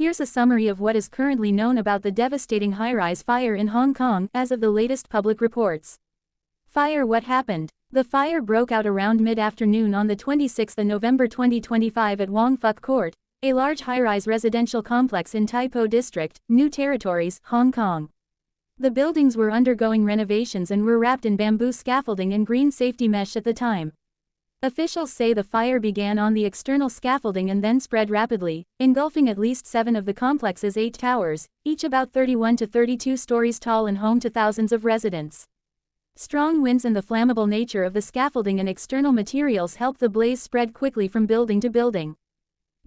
Here's a summary of what is currently known about the devastating high-rise fire in Hong Kong as of the latest public reports. Fire. What happened? The fire broke out around mid-afternoon on the 26th of November 2025 at Wong Fuk Court, a large high-rise residential complex in Tai Po District, New Territories, Hong Kong. The buildings were undergoing renovations and were wrapped in bamboo scaffolding and green safety mesh at the time. Officials say the fire began on the external scaffolding and then spread rapidly, engulfing at least 7 of the complex's 8 towers, each about 31 to 32 stories tall and home to thousands of residents. Strong winds and the flammable nature of the scaffolding and external materials helped the blaze spread quickly from building to building.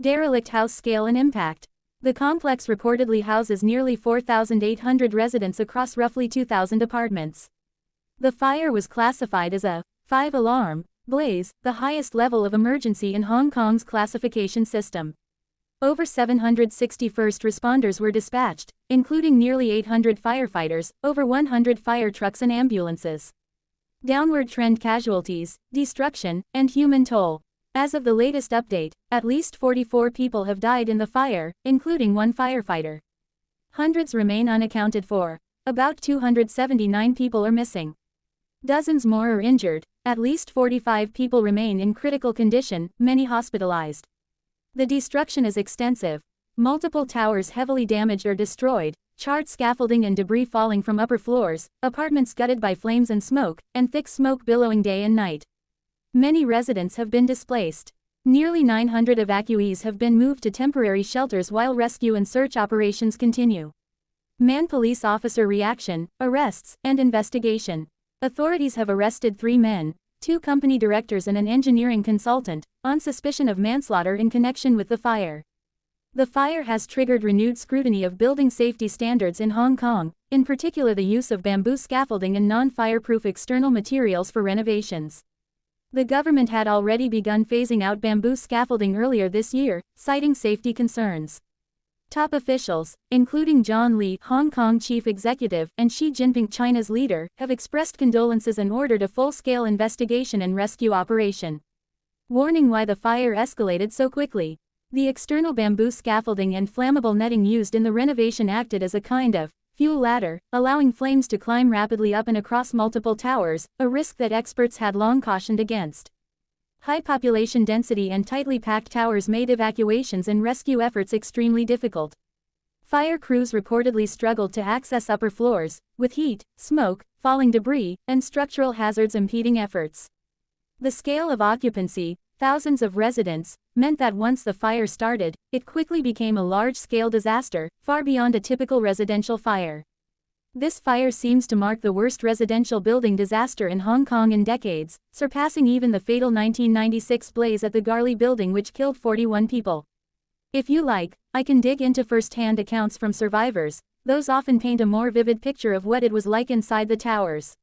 Derelict house scale and impact. The complex reportedly houses nearly 4,800 residents across roughly 2,000 apartments. The fire was classified as a 5-alarm blaze, the highest level of emergency in Hong Kong's classification system. Over 760 first responders were dispatched, including nearly 800 firefighters, over 100 fire trucks and ambulances. Downward trend: casualties, destruction, and human toll. As of the latest update, at least 44 people have died in the fire, including 1 firefighter. Hundreds remain unaccounted for. About 279 people are missing. Dozens more are injured. At least 45 people remain in critical condition, many hospitalized. The destruction is extensive. Multiple towers heavily damaged or destroyed, charred scaffolding and debris falling from upper floors, apartments gutted by flames and smoke, and thick smoke billowing day and night. Many residents have been displaced. Nearly 900 evacuees have been moved to temporary shelters while rescue and search operations continue. Police officer reaction, arrests, and investigation. Authorities have arrested 3 men, 2 company directors and an engineering consultant, on suspicion of manslaughter in connection with the fire. The fire has triggered renewed scrutiny of building safety standards in Hong Kong, in particular the use of bamboo scaffolding and non-fireproof external materials for renovations. The government had already begun phasing out bamboo scaffolding earlier this year, citing safety concerns. Top officials, including John Lee, Hong Kong chief executive, and Xi Jinping, China's leader, have expressed condolences and ordered a full-scale investigation and rescue operation. Warning why the fire escalated so quickly. The external bamboo scaffolding and flammable netting used in the renovation acted as a kind of fuel ladder, allowing flames to climb rapidly up and across multiple towers, a risk that experts had long cautioned against. High population density and tightly packed towers made evacuations and rescue efforts extremely difficult. Fire crews reportedly struggled to access upper floors, with heat, smoke, falling debris, and structural hazards impeding efforts. The scale of occupancy, thousands of residents, meant that once the fire started, it quickly became a large-scale disaster, far beyond a typical residential fire. This fire seems to mark the worst residential building disaster in Hong Kong in decades, surpassing even the fatal 1996 blaze at the Garli building which killed 41 people. If you like, I can dig into first-hand accounts from survivors. Those often paint a more vivid picture of what it was like inside the towers.